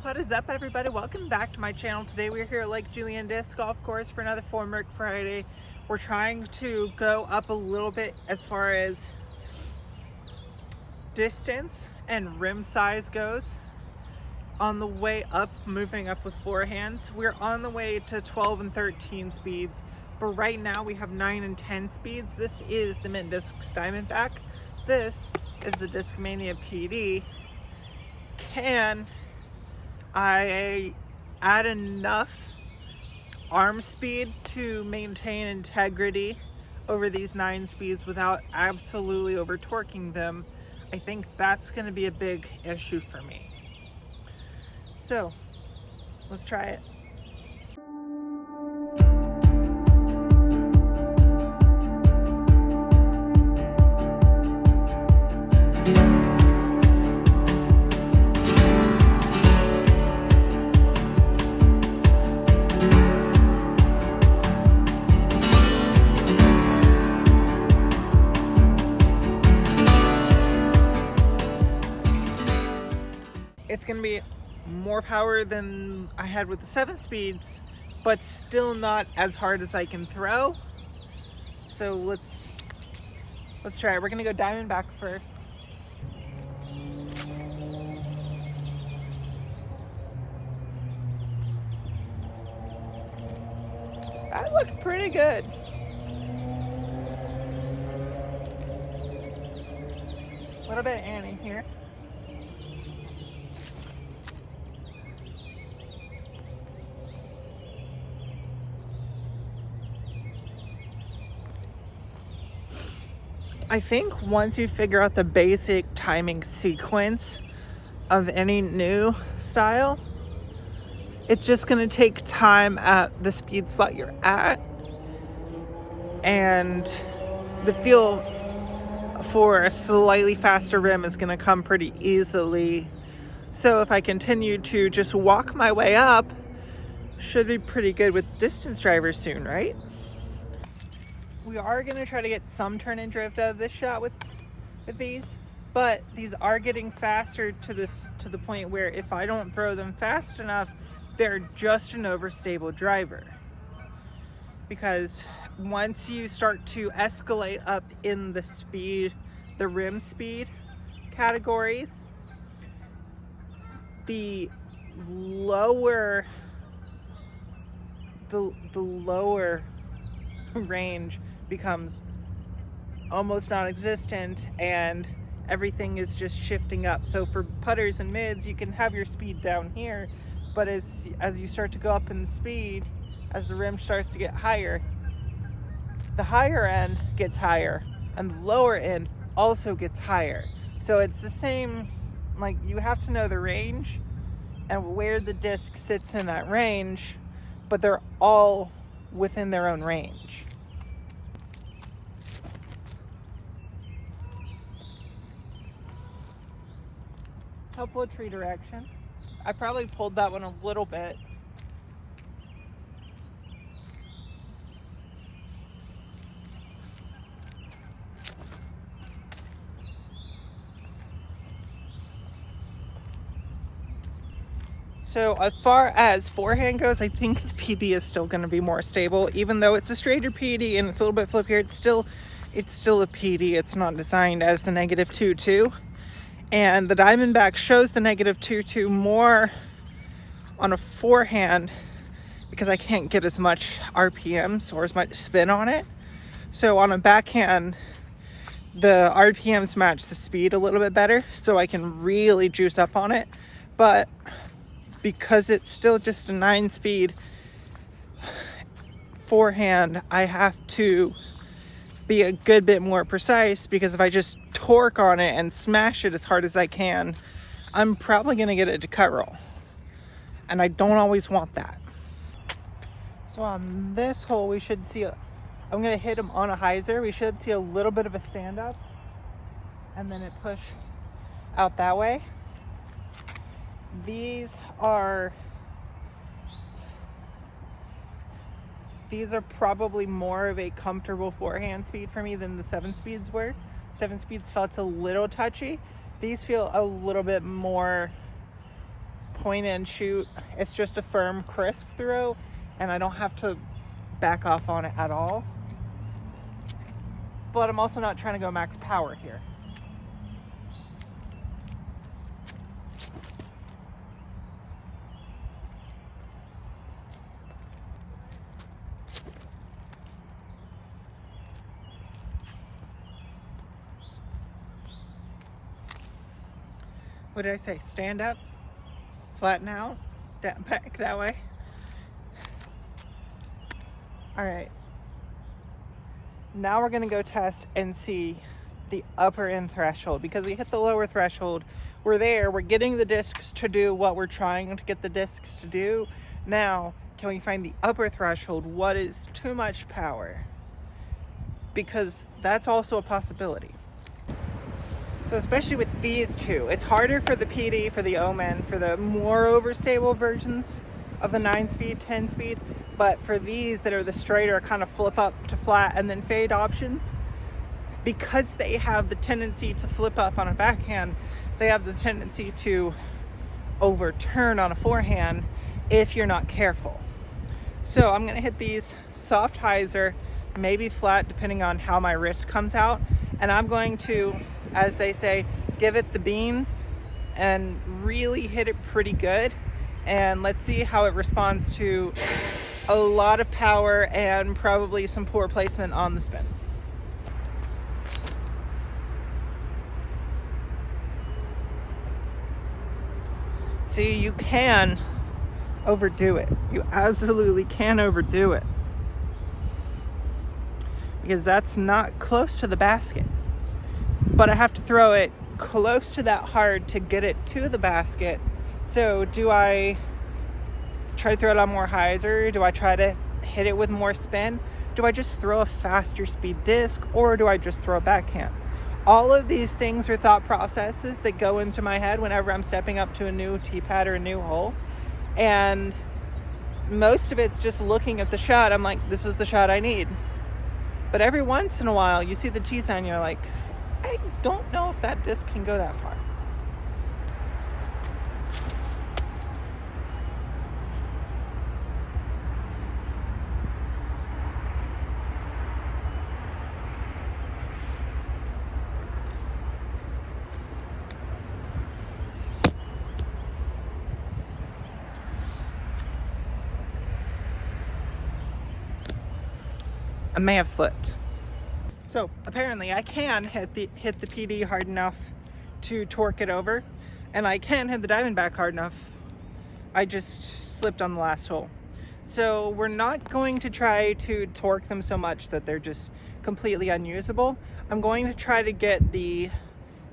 What is up, everybody? Welcome back to my channel. Today we're here at Lake Julian Disc Golf Course for another Formwork Friday. We're trying to go up a little bit as far as distance and rim size goes. On the way up, moving up with forehands, we're on the way to 12 and 13 speeds, but right now we have 9 and 10 speeds. This is the Mint Discs Diamondback. This is the Discmania PD. Can I add enough arm speed to maintain integrity over these 9 speeds without absolutely over torquing them? I think that's going to be a big issue for me. So let's try it. It's going to be more power than I had with the 7 speeds, but still not as hard as I can throw. So let's try it. We're going to go Diamondback first. That looked pretty good. A little bit of Annie here. I think once you figure out the basic timing sequence of any new style, it's just going to take time at the speed slot you're at, and the feel for a slightly faster rim is going to come pretty easily. So if I continue to just walk my way up, should be pretty good with distance drivers soon, right? We are going to try to get some turn and drift out of this shot with these, but these are getting faster to the point where if I don't throw them fast enough, they're just an overstable driver. Because once you start to escalate up in the rim speed categories, the lower range becomes almost non-existent and everything is just shifting up. So for putters and mids, you can have your speed down here, but as you start to go up in speed, as the rim starts to get higher, the higher end gets higher and the lower end also gets higher. So it's the same, like, you have to know the range and where the disc sits in that range, but they're all within their own range. Helpful tree direction. I probably pulled that one a little bit. So as far as forehand goes, I think the PD is still going to be more stable, even though it's a straighter PD and it's a little bit flippier. It's still a PD. It's not designed as the -2.2, and the Diamondback shows the -2.2 more on a forehand because I can't get as much RPMs or as much spin on it. So on a backhand, the RPMs match the speed a little bit better, so I can really juice up on it. But because it's still just a 9-speed forehand, I have to be a good bit more precise, because if I just torque on it and smash it as hard as I can, I'm probably going to get it to cut roll. And I don't always want that. So on this hole, we should see, I'm going to hit him on a hyzer. We should see a little bit of a stand up and then it push out that way. These are probably more of a comfortable forehand speed for me than the 7 speeds were. 7 speeds felt a little touchy. These feel a little bit more point and shoot. It's just a firm, crisp throw, and I don't have to back off on it at all. But I'm also not trying to go max power here. What did I say? Stand up, flatten out, back that way. All right. Now we're gonna go test and see the upper end threshold, because we hit the lower threshold. We're there, we're getting the discs to do what we're trying to get the discs to do. Now, can we find the upper threshold? What is too much power? Because that's also a possibility. So especially with these two, it's harder for the PD, for the Omen, for the more overstable versions of the 9-speed, 10-speed, but for these that are the straighter kind of flip up to flat and then fade options, because they have the tendency to flip up on a backhand, they have the tendency to overturn on a forehand if you're not careful. So I'm gonna hit these soft hyzer, maybe flat depending on how my wrist comes out, and I'm going to, as they say, give it the beans and really hit it pretty good. And let's see how it responds to a lot of power and probably some poor placement on the spin. See, you can overdo it. You absolutely can overdo it, because that's not close to the basket. But I have to throw it close to that hard to get it to the basket. So do I try to throw it on more hyzer? Do I try to hit it with more spin? Do I just throw a faster speed disc, or do I just throw a backhand? All of these things are thought processes that go into my head whenever I'm stepping up to a new tee pad or a new hole. And most of it's just looking at the shot. I'm like, this is the shot I need. But every once in a while, you see the tee sign, you're like, I don't know if that disc can go that far. I may have slipped. So apparently I can hit the PD hard enough to torque it over, and I can hit the Diamondback hard enough. I just slipped on the last hole. So we're not going to try to torque them so much that they're just completely unusable. I'm going to try to get the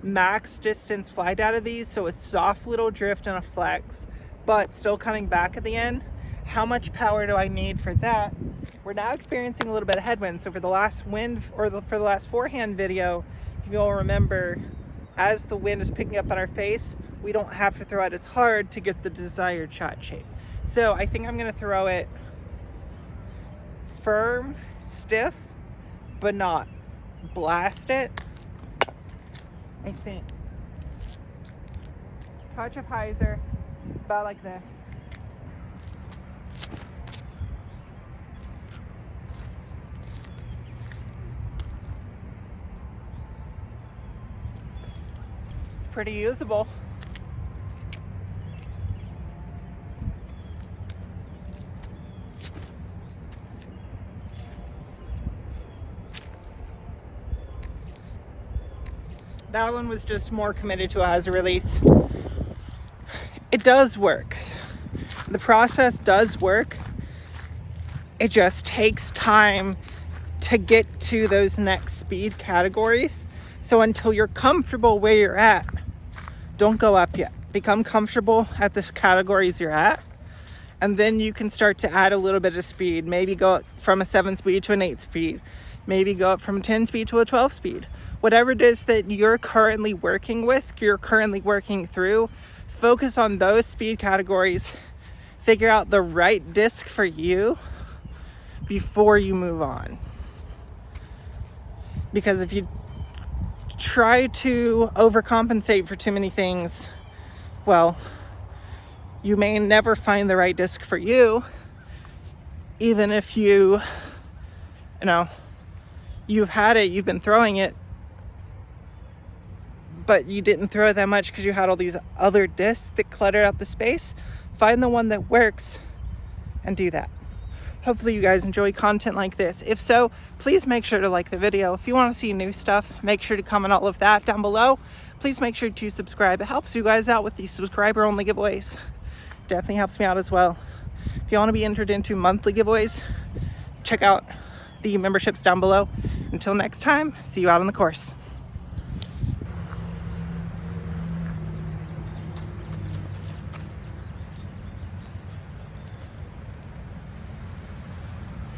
max distance flight out of these, so a soft little drift and a flex, but still coming back at the end. How much power do I need for that? We're now experiencing a little bit of headwind. So for the last wind, or for the last forehand video, if you'll remember, as the wind is picking up on our face, we don't have to throw it as hard to get the desired shot shape. So I think I'm gonna throw it firm, stiff, but not blast it. I think. Touch of hyzer, about like this. Pretty usable. That one was just more committed to a hyzer release. It does work. The process does work. It just takes time to get to those next speed categories. So until you're comfortable where you're at, don't go up yet. Become comfortable at the categories you're at, and then you can start to add a little bit of speed. Maybe go up from a 7-speed to an 8-speed. Maybe go up from a 10-speed to a 12-speed. Whatever it is that you're currently working with, you're currently working through, focus on those speed categories. Figure out the right disc for you before you move on. Because if you try to overcompensate for too many things, well, You may never find the right disc for you, even if you know, you've had it, you've been throwing it, but you didn't throw it that much because you had all these other discs that cluttered up the space. Find the one that works and do that. Hopefully you guys enjoy content like this. If so, please make sure to like the video. If you want to see new stuff, make sure to comment all of that down below. Please make sure to subscribe. It helps you guys out with these subscriber only giveaways. Definitely helps me out as well. If you want to be entered into monthly giveaways, check out the memberships down below. Until next time, see you out on the course.